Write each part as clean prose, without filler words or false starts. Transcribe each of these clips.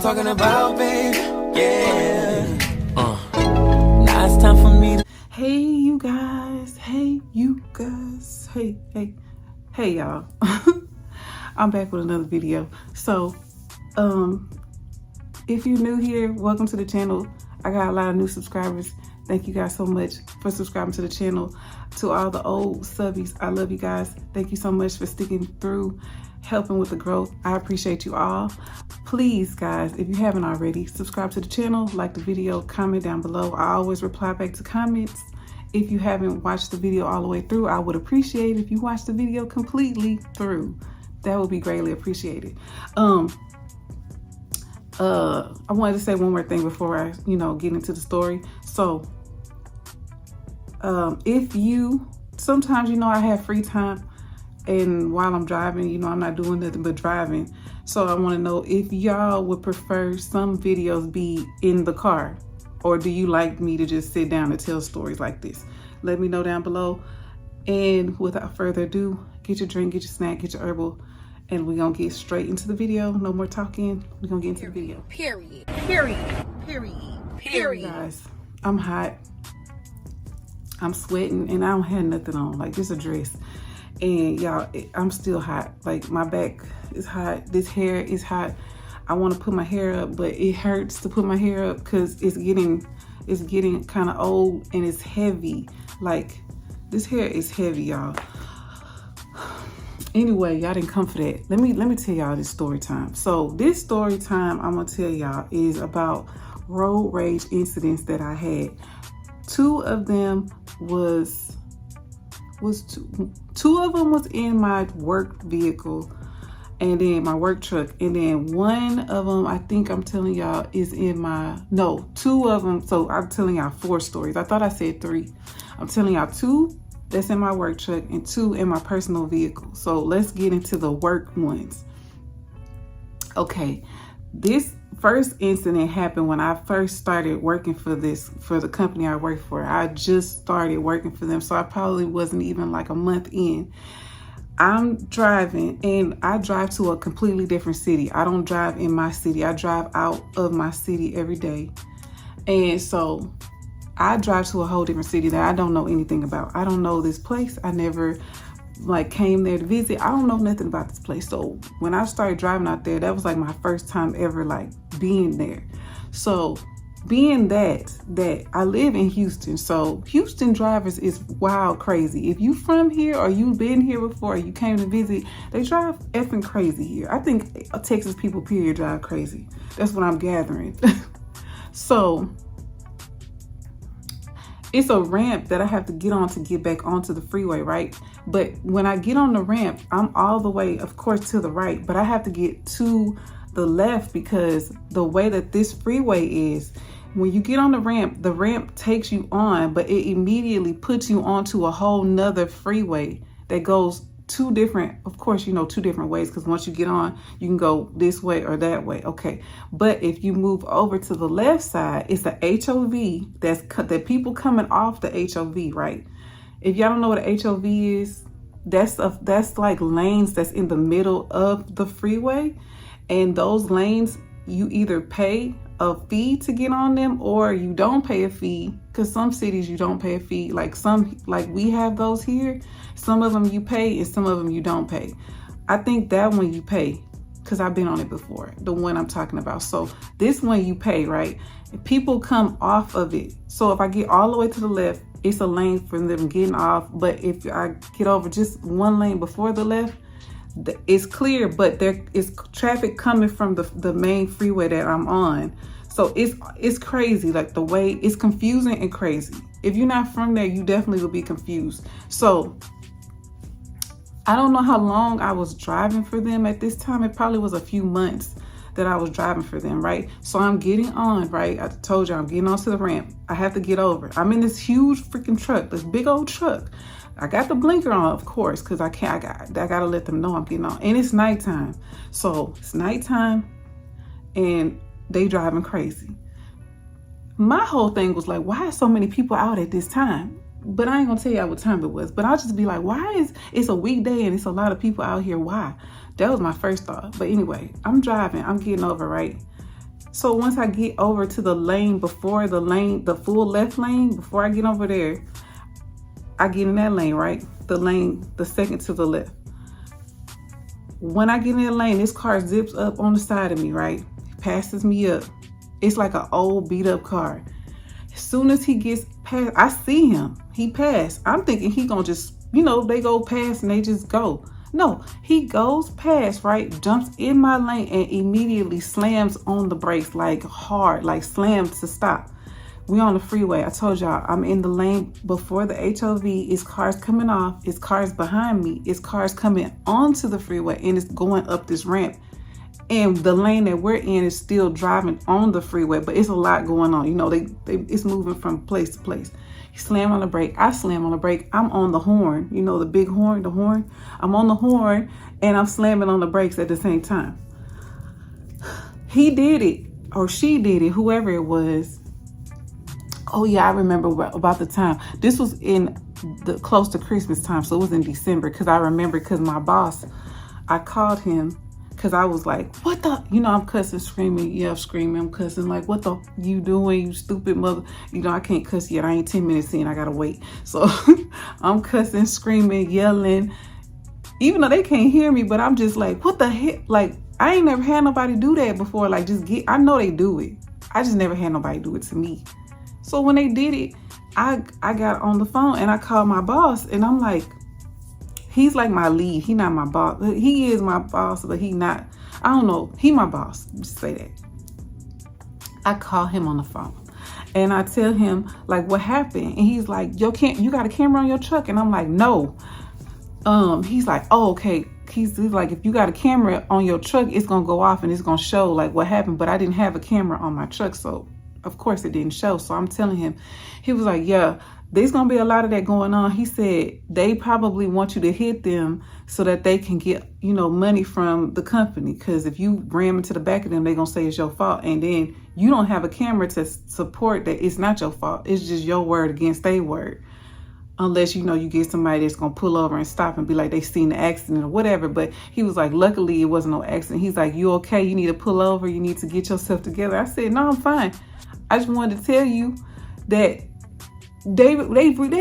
I'm talking about, babe. Yeah. Now it's time for me to... Hey, you guys. Hey, you guys. Hey, y'all. I'm back with another video. So, if you're new here, welcome to the channel. I got a lot of new subscribers. Thank you guys so much for subscribing to the channel. To all the old subbies, I love you guys. Thank you so much for sticking through, helping with the growth. I appreciate you all. Please, guys, if you haven't already, subscribe to the channel, like the video, comment down below. I always reply back to comments. If you haven't watched the video all the way through, I would appreciate if you watch the video completely through. That would be greatly appreciated. I wanted to say one more thing before I, get into the story. So, if you, sometimes, I have free time and while I'm driving, I'm not doing nothing but driving. So I want to know if y'all would prefer some videos be in the car, or do you like me to just sit down and tell stories like this? Let me know down below. And without further ado, get your drink, get your snack, get your herbal, and we're gonna get straight into the video. No more talking. We're gonna get into the video. Period. Guys, I'm hot. I'm sweating and I don't have nothing on, like just a dress. And y'all, I'm still hot. Like my back is hot. This hair is hot. I want to put my hair up, but it hurts to put my hair up because it's getting kind of old and it's heavy. Like this hair is heavy, y'all. Anyway, y'all didn't come for that. Let me tell y'all this story time. So this story time I'm gonna tell y'all is about road rage incidents that I had. Two of them was in my work vehicle and then my work truck, and then one of them, I think I'm telling y'all, is in my, no, two of them. So I'm telling y'all 4 stories. I thought I said 3. I'm telling y'all 2 that's in my work truck and 2 in my personal vehicle. So let's get into the work ones. Okay, this first incident happened when I first started working for the company I work for. I just started working for them, so I probably wasn't even like a month in. I'm driving and I drive to a completely different city. I don't drive in my city. I drive out of my city every day. And so I drive to a whole different city that I don't know anything about. I don't know this place. I never came there to visit. I don't know nothing about this place. So when I started driving out there, that was like my first time ever being there. So being that I live in Houston, so Houston drivers is wild crazy. If you from here or you've been here before, or you came to visit, they drive effing crazy here. I think Texas people period drive crazy. That's what I'm gathering. So it's a ramp that I have to get on to get back onto the freeway, right? But when I get on the ramp, I'm all the way, of course, to the right, but I have to get to the left because the way that this freeway is, when you get on the ramp takes you on, but it immediately puts you onto a whole nother freeway that goes 2 different, of course, 2 different ways, because once you get on, you can go this way or that way. Okay, but if you move over to the left side, it's the HOV. That people coming off the HOV, right? If y'all don't know what a HOV is, that's like lanes that's in the middle of the freeway, and those lanes you either pay a fee to get on them or you don't pay a fee, because some cities you don't pay a fee. Like we have those here. Some of them you pay and some of them you don't pay. I think that one you pay because I've been on it before, the one I'm talking about. So this one you pay, right? And people come off of it. So if I get all the way to the left, it's a lane for them getting off. But if I get over just one lane before the left, it's clear, but there is traffic coming from the main freeway that I'm on. So it's crazy, like the way it's confusing and crazy. If you're not from there, you definitely will be confused. So I don't know how long I was driving for them at this time. It probably was a few months that I was driving for them, right? So I'm getting on, right? I told you I'm getting onto the ramp. I have to get over. I'm in this huge freaking truck, this big old truck. I got the blinker on, of course, because I gotta let them know I'm getting on. And it's nighttime. So it's nighttime and they driving crazy. My whole thing was like, why are so many people out at this time? But I ain't gonna tell y'all what time it was, but I'll just be like, why is it's a weekday and it's a lot of people out here? Why? That was my first thought. But anyway, I'm driving, I'm getting over, right? So once I get over to the lane before the full left lane, before I get over there, I get in that lane, right? The lane, the second to the left. When I get in that lane, this car zips up on the side of me, right? Passes me up. It's like an old beat up car. As soon as he gets past, I see him. He passed. I'm thinking he gonna just, they go past and they just go. No, he goes past, right? Jumps in my lane and immediately slams on the brakes, like hard, like slams to stop. We on the freeway. I told y'all I'm in the lane before the HOV. It's cars coming off. It's cars behind me. It's cars coming onto the freeway, and it's going up this ramp. And the lane that we're in is still driving on the freeway, but it's a lot going on. It's moving from place to place. He slammed on the brake. I slam on the brake. I'm on the horn. The big horn, the horn. I'm on the horn and I'm slamming on the brakes at the same time. He did it, or she did it, whoever it was. Oh yeah, I remember about the time. This was in close to Christmas time, so it was in December. Because I remember, because my boss, I called him. Because I was like, what the, I'm cussing, screaming. Yeah, I'm screaming. I'm cussing. Like, what the you doing, you stupid mother? I can't cuss yet. I ain't 10 minutes in. I got to wait. So I'm cussing, screaming, yelling. Even though they can't hear me, but I'm just like, what the heck? Like, I ain't never had nobody do that before. Like, I know they do it. I just never had nobody do it to me. So when they did it, I got on the phone and I called my boss and I'm like, he's like my lead. He not my boss. He is my boss, but he not. I don't know. He my boss. Just say that. I call him on the phone, and I tell him like what happened, and he's like, "You got a camera on your truck?" And I'm like, "No." He's like, "Oh, okay." He's like, "If you got a camera on your truck, it's gonna go off and it's gonna show like what happened." But I didn't have a camera on my truck, so of course it didn't show. So I'm telling him. He was like, "Yeah. There's going to be a lot of that going on." He said they probably want you to hit them so that they can get, money from the company. Because if you ram into the back of them, they're going to say it's your fault. And then you don't have a camera to support that it's not your fault. It's just your word against their word. Unless, you get somebody that's going to pull over and stop and be like, they seen the accident or whatever. But he was like, luckily it wasn't no accident. He's like, you okay? You need to pull over. You need to get yourself together. I said, no, I'm fine. I just wanted to tell you that they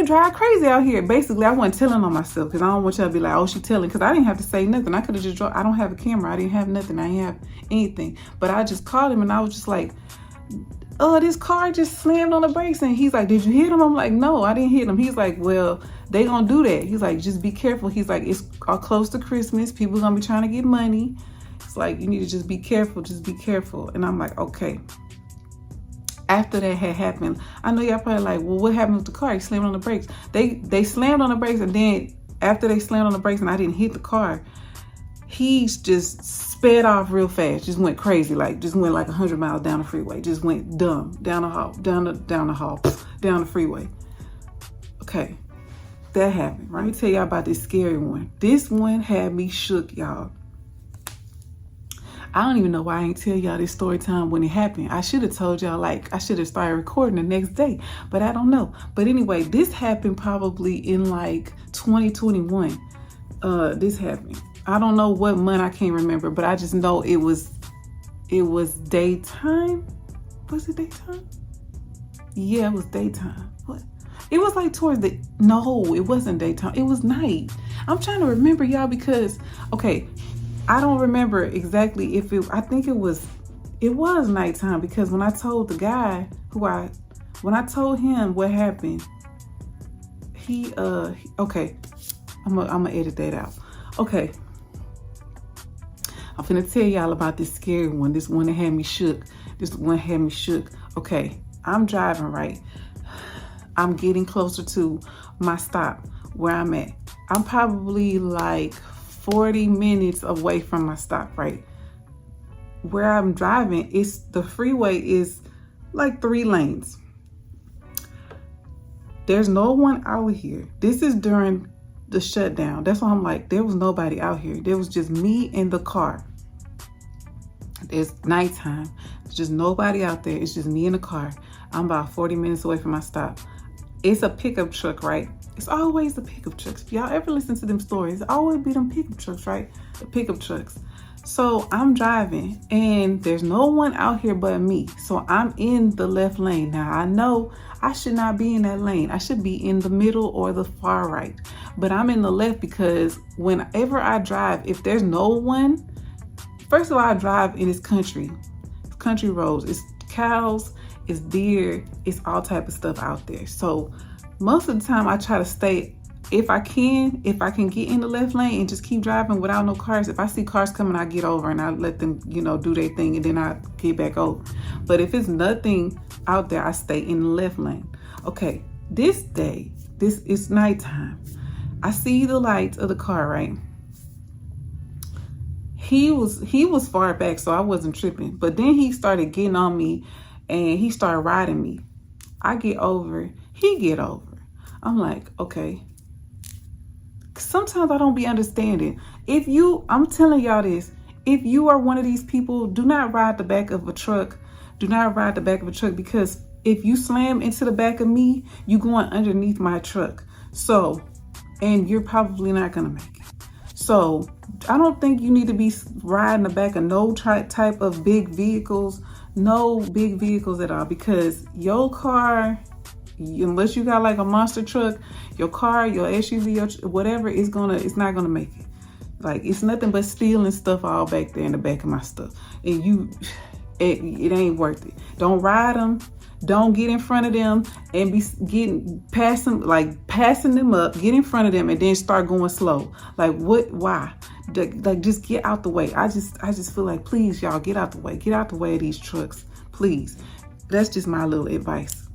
drive crazy out here. Basically, I wasn't telling on myself because I don't want y'all to be like, oh, she telling, because I didn't have to say nothing. I could have just drove. I don't have a camera. I didn't have nothing. I didn't have anything. But I just called him and I was just like, this car just slammed on the brakes. And he's like, did you hit him? I'm like, no, I didn't hit him. He's like, well, they gonna do that. He's like, just be careful. He's like, it's close to Christmas. People gonna be trying to get money. It's like, you need to just be careful. Just be careful. And I'm like, okay. After that had happened, I know y'all probably like, well, what happened with the car? He slammed on the brakes. They slammed on the brakes, and then after they slammed on the brakes and I didn't hit the car, he just sped off real fast. Just went crazy, just went like 100 miles down the freeway. Just went dumb down the hall, down the freeway. Okay, that happened. Right? Let me tell y'all about this scary one. This one had me shook, y'all. I don't even know why I ain't tell y'all this story time when it happened. I should have told y'all, I should have started recording the next day, but I don't know. But anyway, this happened probably in 2021. This happened. I don't know what month, I can't remember, but I just know it was daytime. Was it daytime? Yeah, it was daytime. What? It was no, it wasn't daytime. It was night. I'm trying to remember, y'all, because, okay, I don't remember exactly I think it was nighttime, because when I told the guy when I told him what happened, okay, I'm gonna edit that out. Okay. I'm finna tell y'all about this scary one. This one that had me shook. Okay, I'm driving, right? I'm getting closer to my stop where I'm at. I'm probably 40 minutes away from my stop, right? Where I'm driving, the freeway is 3 lanes. There's no one out here. This is during the shutdown. That's why I'm like, there was nobody out here. There was just me in the car. It's nighttime. There's just nobody out there. It's just me in the car. I'm about 40 minutes away from my stop. It's a pickup truck, right? It's always the pickup trucks. If y'all ever listen to them stories, it always be them pickup trucks, right? The pickup trucks. So I'm driving and there's no one out here but me. So I'm in the left lane. Now I know I should not be in that lane. I should be in the middle or the far right. But I'm in the left because whenever I drive, if there's no one, first of all, I drive in this country roads. It's cows, it's deer, it's all type of stuff out there. So most of the time I try to stay, if I can get in the left lane and just keep driving without no cars. If I see cars coming, I get over and I let them, do their thing, and then I get back over. But if it's nothing out there, I stay in the left lane. Okay, this day, it's nighttime. I see the lights of the car, right? He was far back, so I wasn't tripping. But then he started getting on me and he started riding me. I get over, he get over. I'm like, okay. Sometimes I don't be understanding. I'm telling y'all this, if you are one of these people, do not ride the back of a truck. Do not ride the back of a truck, because if you slam into the back of me, you going underneath my truck. So, and you're probably not gonna make it. So I don't think you need to be riding the back of no type of big vehicles, no big vehicles at all, because your car, unless you got like a monster truck, your car, your SUV, whatever, it's not gonna make it. Like, it's nothing but steel and stuff all back there in the back of my stuff, and it ain't worth it. Don't ride them. Don't get in front of them and be passing them up, get in front of them and then start going slow. Like, what? Why? Like, just get out the way. I just feel like, please, y'all, get out the way. Get out the way of these trucks, please. That's just my little advice.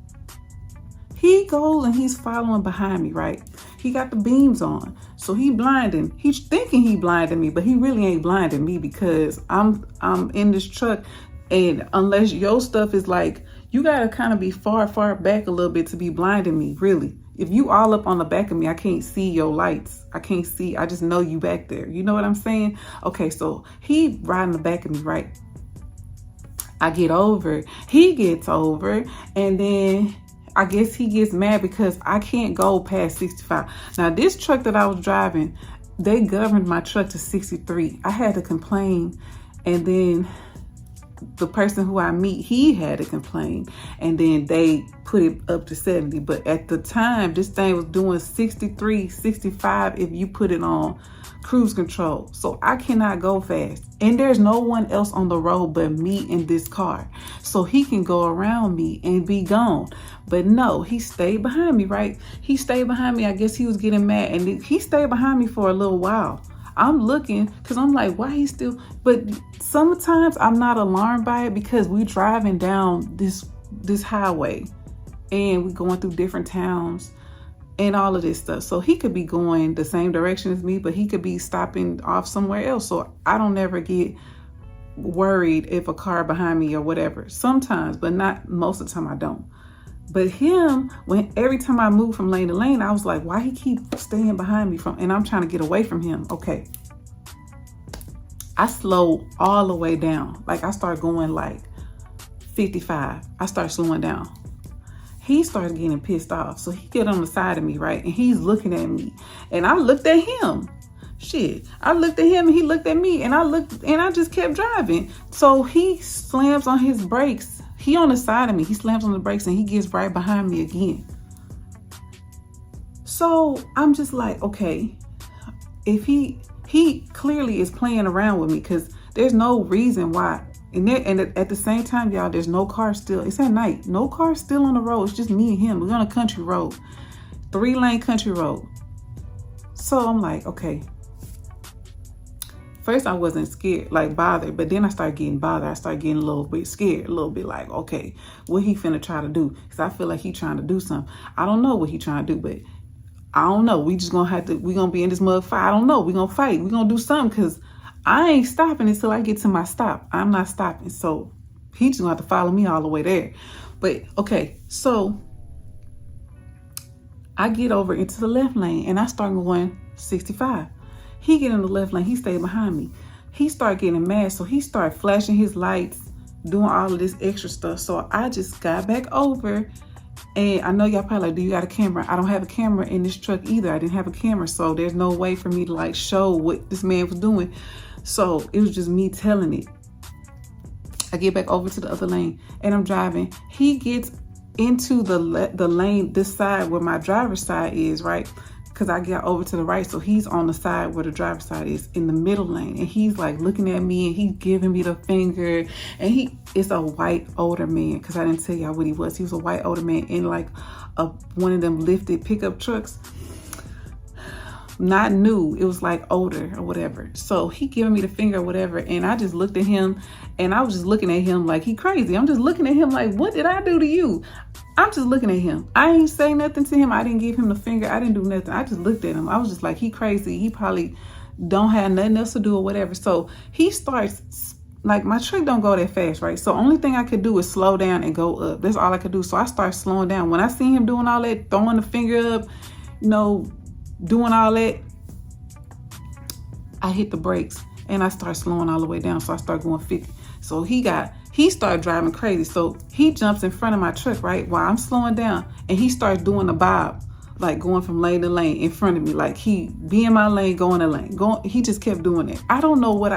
He goes and he's following behind me, right? He got the beams on, so he blinding. He's thinking he blinding me, but he really ain't blinding me, because I'm in this truck, and unless your stuff is like, you gotta kind of be far back a little bit to be blinding me, really. If you all up on the back of me, I can't see your lights. I can't see, I just know you back there. You know what I'm saying? Okay, so he riding the back of me, right? I get over, he gets over, and then I guess he gets mad because I can't go past 65. Now, this truck that I was driving, they governed my truck to 63. I had to complain, and then the person who I meet, he had to complain, and then they put it up to 70. But at the time, this thing was doing 63, 65 if you put it on cruise control. So I cannot go fast, and there's no one else on the road but me in this car, so he can go around me and be gone. But no, he stayed behind me, right? He stayed behind me. I guess he was getting mad, and he stayed behind me for a little while. I'm looking, because I'm like, why he still, but sometimes I'm not alarmed by it, because we driving down this highway and we going through different towns and all of this stuff. So he could be going the same direction as me, but he could be stopping off somewhere else. So I don't ever get worried if a car behind me or whatever. Sometimes, but not most of the time, I don't. But him, every time I move from lane to lane, I was like, why he keep staying behind me and I'm trying to get away from him. Okay. I slowed all the way down. Like, I started going like 55. I started slowing down. He started getting pissed off. So he get on the side of me, right? And he's looking at me. And I looked at him. Shit. I looked at him and he looked at me, and I just kept driving. So he slams on his brakes. He on the side of me, he slams on the brakes, and he gets right behind me again. So I'm just like, okay, if he clearly is playing around with me, because there's no reason why. And at the same time, y'all, there's no car still. It's at night. No car still on the road. It's just me and him. We're on a country road, 3-lane country road. So I'm like, okay. First, I wasn't scared, like bothered, but then I started getting bothered. I started getting a little bit scared, a little bit like, okay, what he finna try to do? Because I feel like he trying to do something. I don't know what he trying to do, but I don't know. We just gonna we gonna be in this mud fight. I don't know. We gonna fight. We gonna do something, because I ain't stopping until I get to my stop. I'm not stopping. So he just gonna have to follow me all the way there. But okay, so I get over into the left lane and I start going 65. He get in the left lane, he stayed behind me. He started getting mad, so he started flashing his lights, doing all of this extra stuff. So I just got back over, and I know y'all probably like, do you got a camera? I don't have a camera in this truck either. I didn't have a camera, so there's no way for me to like show what this man was doing. So it was just me telling it. I get back over to the other lane and I'm driving. He gets into the lane, this side where my driver's side is, right? Because I got over to the right, so he's on the side where the driver's side is, in the middle lane, and he's like looking at me and he's giving me the finger, and it's a white older man, because I didn't tell y'all what he was. He was a white older man in like one of them lifted pickup trucks. Not new, it was like older or whatever. So he giving me the finger or whatever, and I just looked at him, and I was just looking at him like he crazy. I'm just looking at him like, what did I do to you? I'm just looking at him. I ain't say nothing to him. I didn't give him the finger. I didn't do nothing. I just looked at him. I was just like, he crazy. He probably don't have nothing else to do or whatever. So he starts, like, my truck don't go that fast, right? So only thing I could do is slow down and go up. That's all I could do. So I start slowing down. When I see him doing all that, throwing the finger up, doing all that, I hit the brakes and I start slowing all the way down. So I start going 50. So he started driving crazy. So he jumps in front of my truck, right, while I'm slowing down, and he starts doing the bob, like going from lane to lane in front of me, like he be in my lane, going to lane, he just kept doing it. I don't know what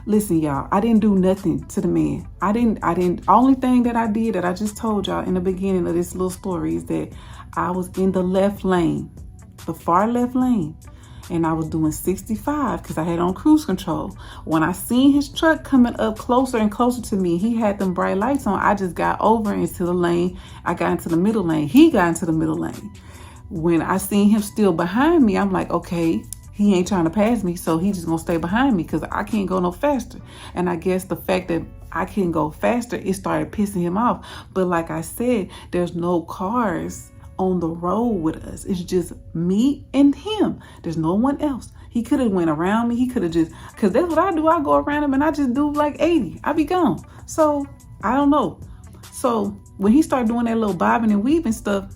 listen, y'all, I didn't do nothing to the man. I didn't, only thing that I did that I just told y'all in the beginning of this little story is that I was in the left lane, the far left lane, and I was doing 65 because I had on cruise control. When I seen his truck coming up closer and closer to me, he had them bright lights on. I just got over into the lane. I got into the middle lane. He got into the middle lane. When I seen him still behind me, I'm like, okay, he ain't trying to pass me, so he just gonna stay behind me because I can't go no faster. And I guess the fact that I couldn't go faster, it started pissing him off. But like I said, there's no cars on the road with us. It's just me and him. There's no one else. He could have went around me. He could have just, because that's what I do. I go around him and I just do like 80. I be gone. So I don't know. So when he started doing that little bobbing and weaving stuff,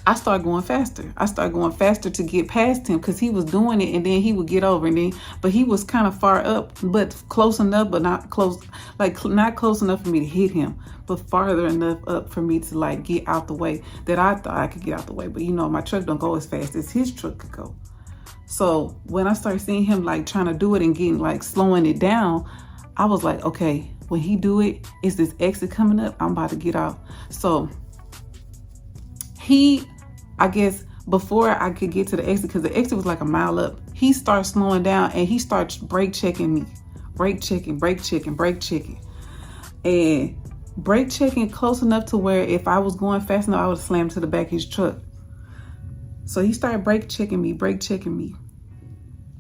I started going faster. I started going faster to get past him because he was doing it, and then he would get over, and then, but he was kind of far up, but close enough, but not close, like not close enough for me to hit him, but farther enough up for me to like get out the way that I thought I could get out the way. But my truck don't go as fast as his truck could go. So when I started seeing him like trying to do it and getting like slowing it down, I was like, okay, when he do it, is this exit coming up? I'm about to get off. So I guess before I could get to the exit, because the exit was like a mile up, he starts slowing down and he starts brake checking me. Brake checking. And brake checking close enough to where if I was going fast enough, I would have slammed to the back of his truck. So he started brake checking me.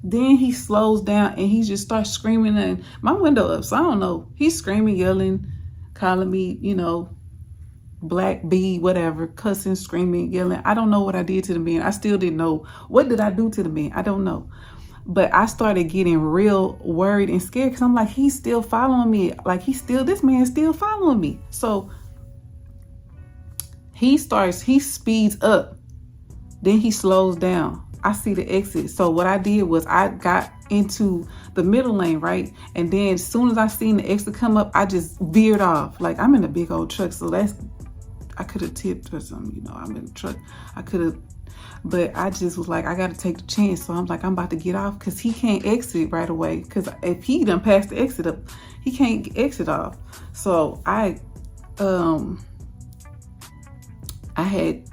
Then he slows down and he just starts screaming, and my window up, so I don't know. He's screaming, yelling, calling me, black bee, whatever, cussing, screaming, yelling. I don't know what I did to the man. I still didn't know. What did I do to the man? I don't know. But I started getting real worried and scared because I'm like, he's still following me. Like this man is still following me. So he speeds up. Then he slows down. I see the exit. So what I did was I got into the middle lane, right? And then as soon as I seen the exit come up, I just veered off. Like, I'm in a big old truck, so I could have tipped or something, I'm in the truck. I could have, but I just was like, I got to take the chance. So I'm like, I'm about to get off because he can't exit right away. Because if he done passed the exit up, he can't exit off. So I had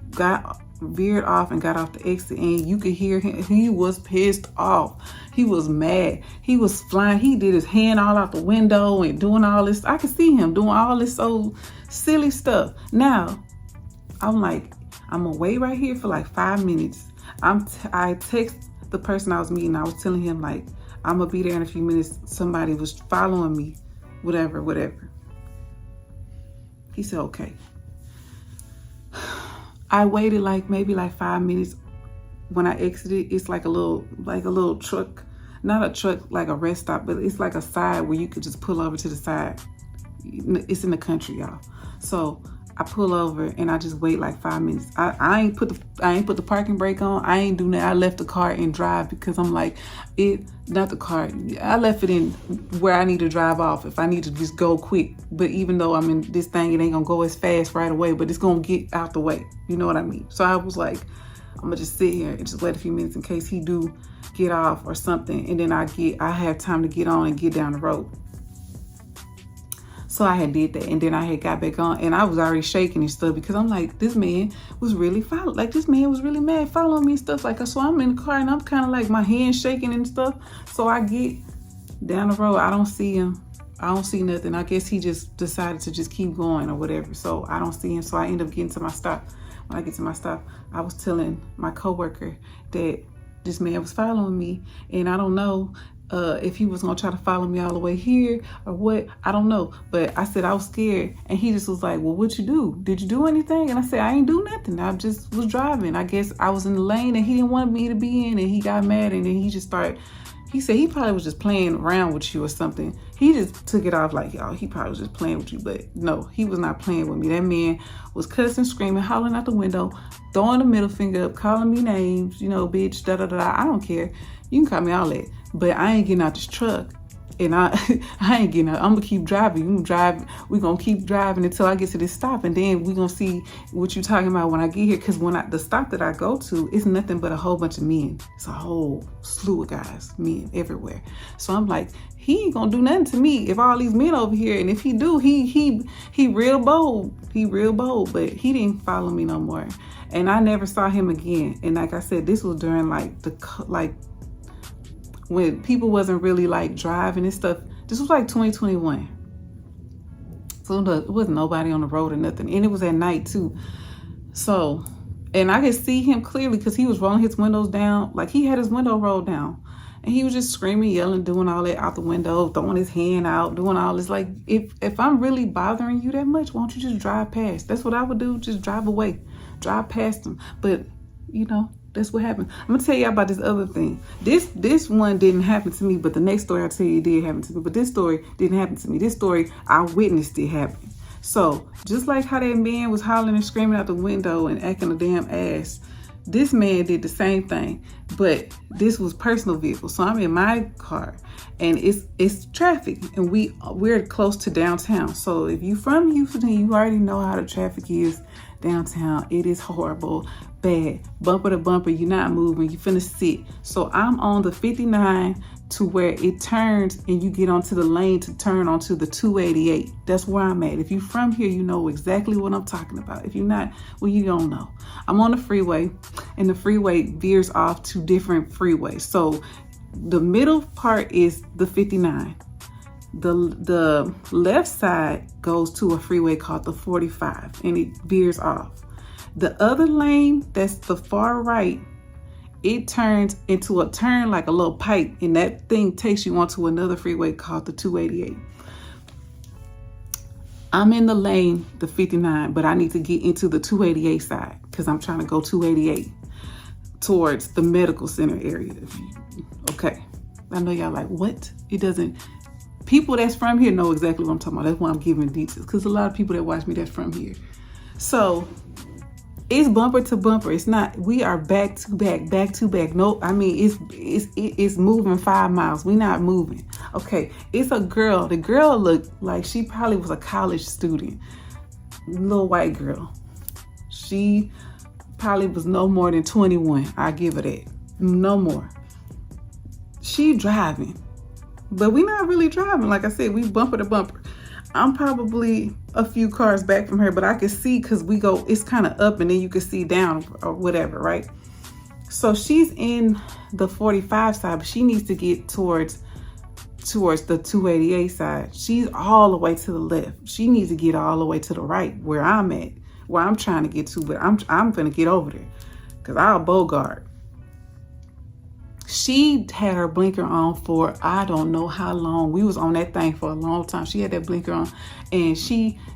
veered off and got off the exit, and you could hear him. He was pissed off. He was mad. He was flying. He did his hand all out the window and doing all this. I could see him doing all this so silly stuff. Now, I'm like, I'm gonna wait right here for like 5 minutes. I text the person I was meeting. I was telling him like, I'm gonna be there in a few minutes. Somebody was following me, whatever. He said, okay. I waited maybe 5 minutes. When I exited, it's like a little truck, not a truck like a rest stop, but it's like a side where you could just pull over to the side. It's in the country, y'all. So I pull over and I just wait like 5 minutes. I ain't put the parking brake on. I ain't do that. I left the car and drive because I'm like, not the car. I left it in where I need to drive off if I need to just go quick. But even though I'm in this thing, it ain't gonna go as fast right away, but it's gonna get out the way. You know what I mean? So I was like, I'm gonna just sit here and just wait a few minutes in case he do get off or something, and then I have time to get on and get down the road. So I had did that, and then I had got back on, and I was already shaking and stuff because I'm like, this man was really this man was really mad following me and stuff like that. So I'm in the car and I'm kind of like my hands shaking and stuff. So I get down the road, I don't see him. I don't see nothing. I guess he just decided to just keep going or whatever. So I don't see him. So I end up getting to my stop. When I get to my stop, I was telling my coworker that this man was following me, and I don't know if he was gonna try to follow me all the way here or what, I don't know. But I said I was scared, and he just was like, well, what you do? Did you do anything? And I said, I ain't do nothing. I just was driving. I guess I was in the lane and he didn't want me to be in, and he got mad, and then he just started, he said he probably was just playing around with you or something. He just took it off like, y'all, he probably was just playing with you. But no, he was not playing with me. That man was cussing, screaming, hollering out the window, throwing the middle finger up, calling me names, you know, bitch, da da da. I don't care. You can call me all that, but I ain't getting out this truck. And I ain't getting out. I'm gonna keep driving. You can drive. We're gonna keep driving until I get to this stop, and then we're gonna see what you talking about when I get here. Cause the stop that I go to is nothing but a whole bunch of men. It's a whole slew of guys, men everywhere. So I'm like, he ain't gonna do nothing to me if all these men over here. And if he do, he real bold. He real bold, but he didn't follow me no more. And I never saw him again. And like I said, this was during when people wasn't really like driving and stuff. This was like 2021. So it wasn't nobody on the road or nothing. And it was at night too. So, and I could see him clearly because he was rolling his windows down. Like he had his window rolled down. And he was just screaming, yelling, doing all that out the window, throwing his hand out, doing all this. Like, if I'm really bothering you that much, why don't you just drive past? That's what I would do. Just drive away. Drive past him. But, you know, that's what happened. I'm gonna tell you about this other thing. This one didn't happen to me, but the next story I'll tell you did happen to me. But this story didn't happen to me. This story, I witnessed it happen. So just like how that man was hollering and screaming out the window and acting a damn ass, this man did the same thing, but this was personal vehicle. So I'm in my car and it's traffic, and we're close to downtown. So if you from Houston, you already know how the traffic is downtown. It is horrible, bad, bumper to bumper. You're not moving, you finna sit. So I'm on the 59 to where it turns and you get onto the lane to turn onto the 288. That's where I'm at. If you're from here, you know exactly what I'm talking about. If you're not, well, you don't know. I'm on the freeway, and the freeway veers off to different freeways. So the middle part is the 59. The left side goes to a freeway called the 45, and it veers off. The other lane, that's the far right, it turns into a turn like a little pipe, and that thing takes you onto another freeway called the 288. I'm in the lane, the 59, but I need to get into the 288 side because I'm trying to go 288 towards the medical center area. Okay. I know y'all like, what? It doesn't. People that's from here know exactly what I'm talking about. That's why I'm giving details, because a lot of people that watch me that's from here. So it's bumper to bumper. It's not, we are back to back. No, I mean, it's moving 5 miles. We not moving. Okay. It's a girl. The girl looked like she probably was a college student. Little white girl. She probably was no more than 21. I give her that. No more. She driving, but we not really driving. Like I said, we bumper to bumper. I'm probably a few cars back from her, but I can see because we go, it's kind of up and then you can see down or whatever, right? So she's in the 45 side, but she needs to get towards the 288 side. She's all the way to the left. She needs to get all the way to the right where I'm at, where I'm trying to get to, but I'm gonna get over there because I'll bogart. She had her blinker on for I don't know how long. We was on that thing for a long time. She had that blinker on, and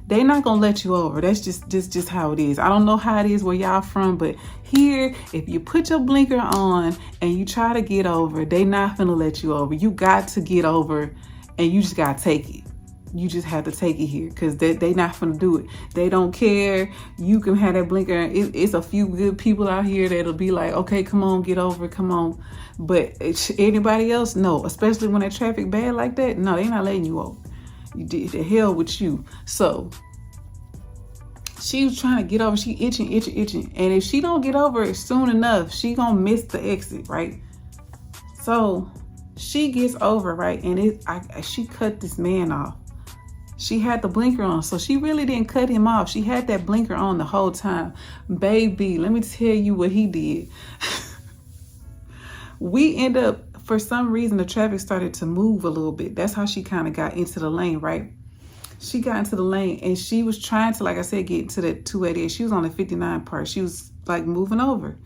they not gonna let you over. That's just how it is. I don't know how it is where y'all from, but here, if you put your blinker on and you try to get over, they not gonna let you over. You got to get over, and you just gotta take it. You just have to take it here because they not gonna do it. They don't care. You can have that blinker. It's a few good people out here that'll be like, okay, come on, get over, come on. But anybody else, no. Especially when that traffic bad like that, no, they not letting you over. You did the hell with you. So She was trying to get over. She itching. And if she don't get over it soon enough, she gonna miss the exit, right? So she gets over, right? And she cut this man off. She had the blinker on, so she really didn't cut him off. She had that blinker on the whole time. Baby, let me tell you what he did. We end up, for some reason, the traffic started to move a little bit. That's how she kind of got into the lane, right? She got into the lane and she was trying to, like I said, get into that 288. She was on the 59 part. She was like moving over.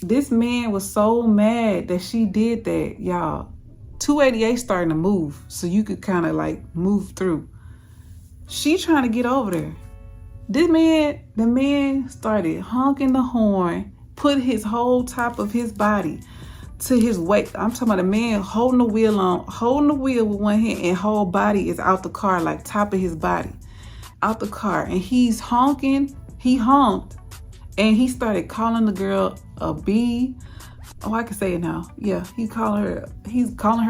This man was so mad that she did that, y'all. 288 starting to move so you could kind of like move through. She trying to get over there. The man started honking the horn, put his whole top of his body to his waist. I'm talking about a man holding the wheel with one hand and whole body is out the car, like top of his body out the car. And he's honking. He honked and he started calling the girl a B. Oh, I can say it now. Yeah, he's calling her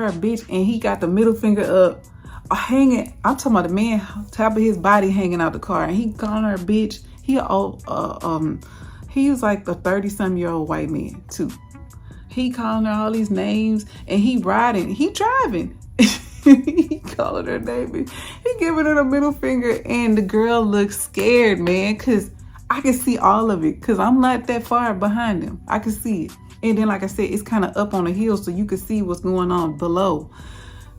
a bitch, and he got the middle finger up, hanging. I'm talking about the man, top of his body hanging out the car, and he calling her a bitch. He was like a 30-some-year-old white man too. He calling her all these names, and he driving. He calling her name. He giving her the middle finger, and the girl looks scared, man, because I can see all of it, because I'm not that far behind him. I can see it. And then, like I said, it's kind of up on the hill, so you can see what's going on below.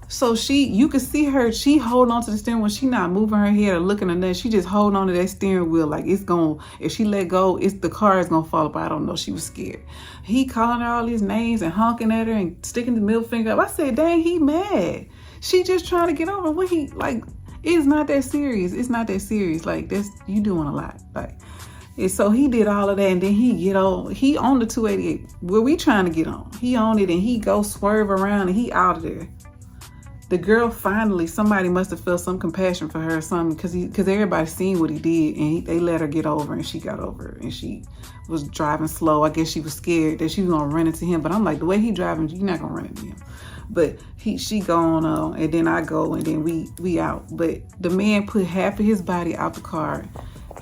So you can see her, she holding on to the steering wheel. She not moving her head or looking at nothing. She just holding on to that steering wheel like it's going, if she let go, the car is going to fall apart. I don't know. She was scared. He calling her all these names and honking at her and sticking the middle finger up. I said, dang, he mad. She just trying to get over. What he, like, it's not that serious. It's not that serious. Like, you doing a lot. Like, and so he did all of that, and then he on the 288 where we trying to get on. He on it, and he go swerve around, and he out of there. The girl finally, somebody must have felt some compassion for her or something, because everybody seen what he did, and they let her get over, and she got over, and she was driving slow. I guess she was scared that she was gonna run into him, but I'm like, the way he driving, you're not gonna run into him. But she going on, and then I go, and then we out. But the man put half of his body out the car,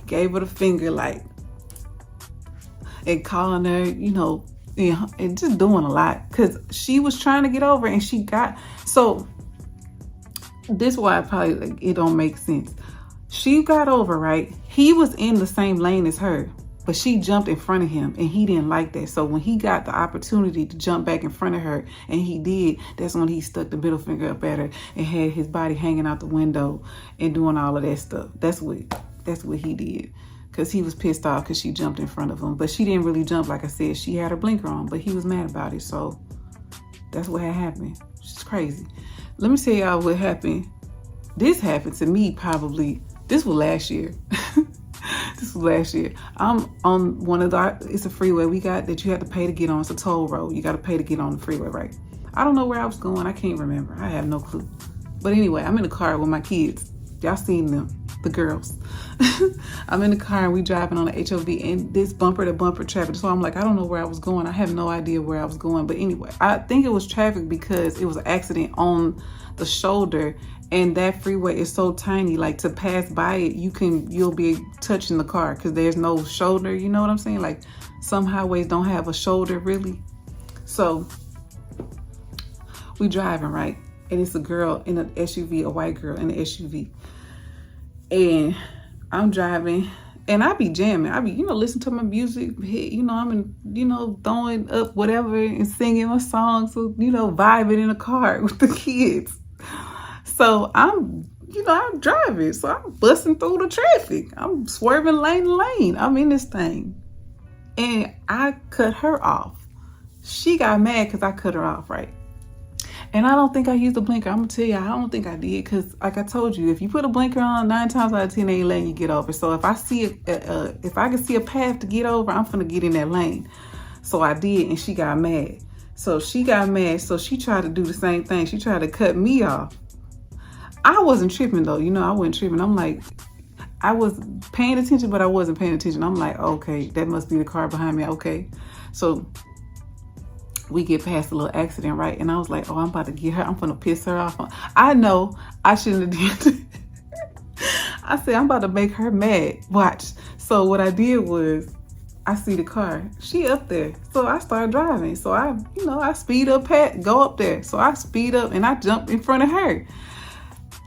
gave her the finger, like, and calling her, and just doing a lot, because she was trying to get over, and she got, so this is why it don't make sense. She got over, right? He was in the same lane as her, but she jumped in front of him, and he didn't like that. So when he got the opportunity to jump back in front of her, and he did, that's when he stuck the middle finger up at her and had his body hanging out the window and doing all of that stuff. That's what he did, because he was pissed off because she jumped in front of him. But she didn't really jump, like I said. She had her blinker on, but he was mad about it. So that's what had happened. It's crazy. Let me tell y'all what happened. This happened to me probably, this was last year. This was last year. I'm on one of it's a freeway we got that you have to pay to get on. It's a toll road. You got to pay to get on the freeway, right? I don't know where I was going. I can't remember. I have no clue. But anyway, I'm in the car with my kids. Y'all seen them, the girls. I'm in the car and we driving on the HOV, and this bumper to bumper traffic. So I'm like, I don't know where I was going. I have no idea where I was going. But anyway, I think it was traffic because it was an accident on the shoulder, and that freeway is so tiny, like to pass by it, you'll be touching the car because there's no shoulder. You know what I'm saying? Like some highways don't have a shoulder really. So we driving, right? And it's a girl in an SUV, a white girl in an SUV. And I'm driving, and I be jamming. I be, listening to my music. I'm throwing up whatever and singing my songs. So, vibing in the car with the kids. So I'm driving. So I'm busting through the traffic. I'm swerving lane to lane. I'm in this thing. And I cut her off. She got mad because I cut her off, right? And I don't think I used a blinker. I'm going to tell you, I don't think I did. Because like I told you, if you put a blinker on, 9 times out of 10, they ain't letting you get over. So if I can see a path to get over, I'm finna get in that lane. So I did, and she got mad. So she got mad. So she tried to do the same thing. She tried to cut me off. I wasn't tripping, though. I wasn't tripping. I'm like, I was paying attention, but I wasn't paying attention. I'm like, okay, that must be the car behind me. Okay. So we get past a little accident, right? And I was like, oh, I'm about to get her. I'm going to piss her off. I know I shouldn't have did it. I said, I'm about to make her mad. Watch. So what I did was, I see the car, she up there. So I started driving. So I speed up, go up there. So I speed up and I jump in front of her.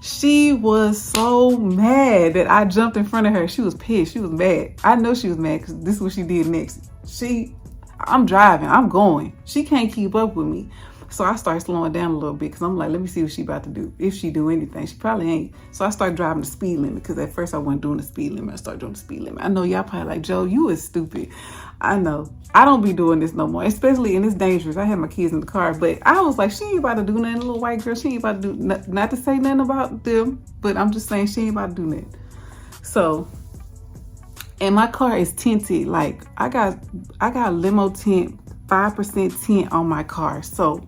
She was so mad that I jumped in front of her. She was pissed. She was mad. I know she was mad because this is what she did next. I'm driving. I'm going. She can't keep up with me. So I started slowing down a little bit because I'm like, let me see what she about to do. If she do anything, she probably ain't. So I started driving the speed limit because at first I wasn't doing the speed limit. I started doing the speed limit. I know y'all probably like, Joe, you is stupid. I know. I don't be doing this no more, especially, and it's dangerous. I had my kids in the car, but I was like, she ain't about to do nothing. Little white girl, she ain't about to do not to say nothing about them, but I'm just saying she ain't about to do nothing. So, and my car is tinted. Like I got limo tint, 5% tint on my car. So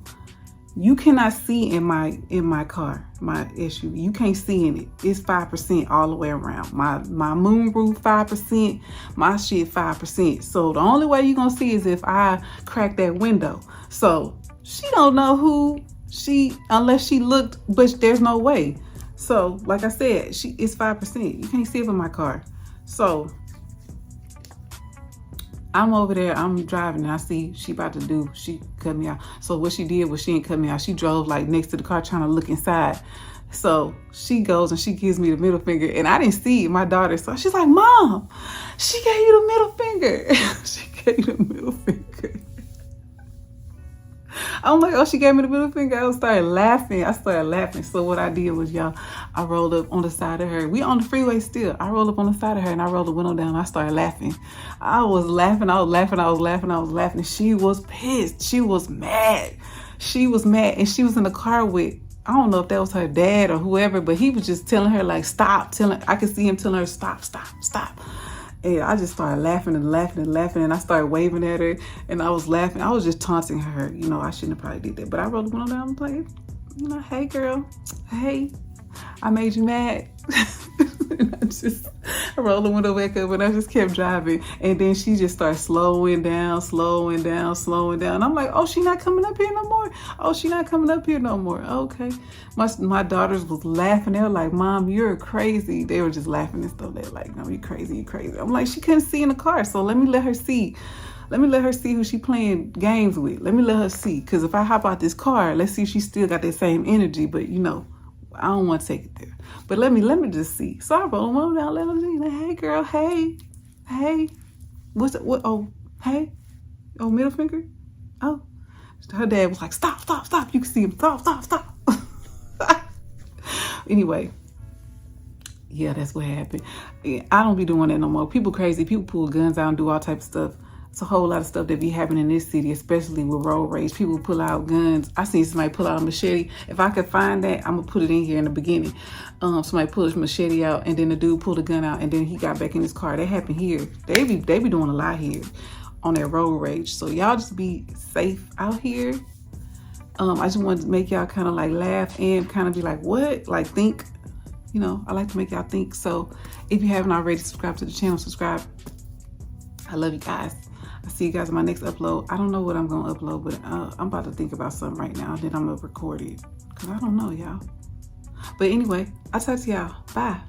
you cannot see in my car, my SUV. You can't see in it. It's 5% all the way around. My moonroof 5%, my shit 5%. So the only way you're gonna see is if I crack that window. So she don't know unless she looked, but there's no way. So like I said, it's 5%. You can't see it in my car. So I'm over there, I'm driving, and I see she cut me out. So what she did was she didn't cut me out. She drove like next to the car trying to look inside. So she goes and she gives me the middle finger, and I didn't see my daughter. So she's like, Mom, she gave you the middle finger. She gave you the middle finger. I'm like, oh, she gave me the middle finger. I started laughing. So what I did was, y'all, I rolled up on the side of her. We on the freeway still. I rolled up on the side of her and I rolled the window down. I started laughing. I was laughing. She was pissed. She was mad. And she was in the car with, I don't know if that was her dad or whoever, but he was just telling her like, stop. I could see him telling her, stop. And I just started laughing, and I started waving at her, and I was laughing. I was just taunting her. I shouldn't have probably did that, but I rolled the window down and like, hey girl, hey, I made you mad. And I rolled the window back up, and I just kept driving. And then she just started slowing down. I'm like, oh, she not coming up here no more. Okay. My daughters was laughing. They were like, Mom, you're crazy. They were just laughing and stuff. They were like, no, you crazy. I'm like, she couldn't see in the car, so let me let her see. Let me let her see who she playing games with. Let me let her see. Because if I hop out this car, let's see if she still got that same energy. But, I don't want to take it there. But let me just see. So I roll them down, let her see. Like, hey, girl, hey. What's it? What? Oh, hey. Oh, middle finger? Oh. Her dad was like, stop. You can see him. Stop. Anyway. Yeah, that's what happened. I don't be doing that no more. People crazy. People pull guns out and do all type of stuff. It's a whole lot of stuff that be happening in this city, especially with road rage. People pull out guns. I seen somebody pull out a machete. If I could find that, I'm gonna put it in here in the beginning. Somebody pulled his machete out, and then the dude pulled a gun out, and then he got back in his car. That happened here. They be doing a lot here on that road rage. So y'all just be safe out here. I just wanted to make y'all kind of like laugh and kind of be like, what? Like think. I like to make y'all think. So if you haven't already, subscribe to the channel. Subscribe. I love you guys. I'll see you guys in my next upload. I don't know what I'm going to upload, but I'm about to think about something right now. Then I'm going to record it because I don't know, y'all. But anyway, I'll talk to y'all. Bye.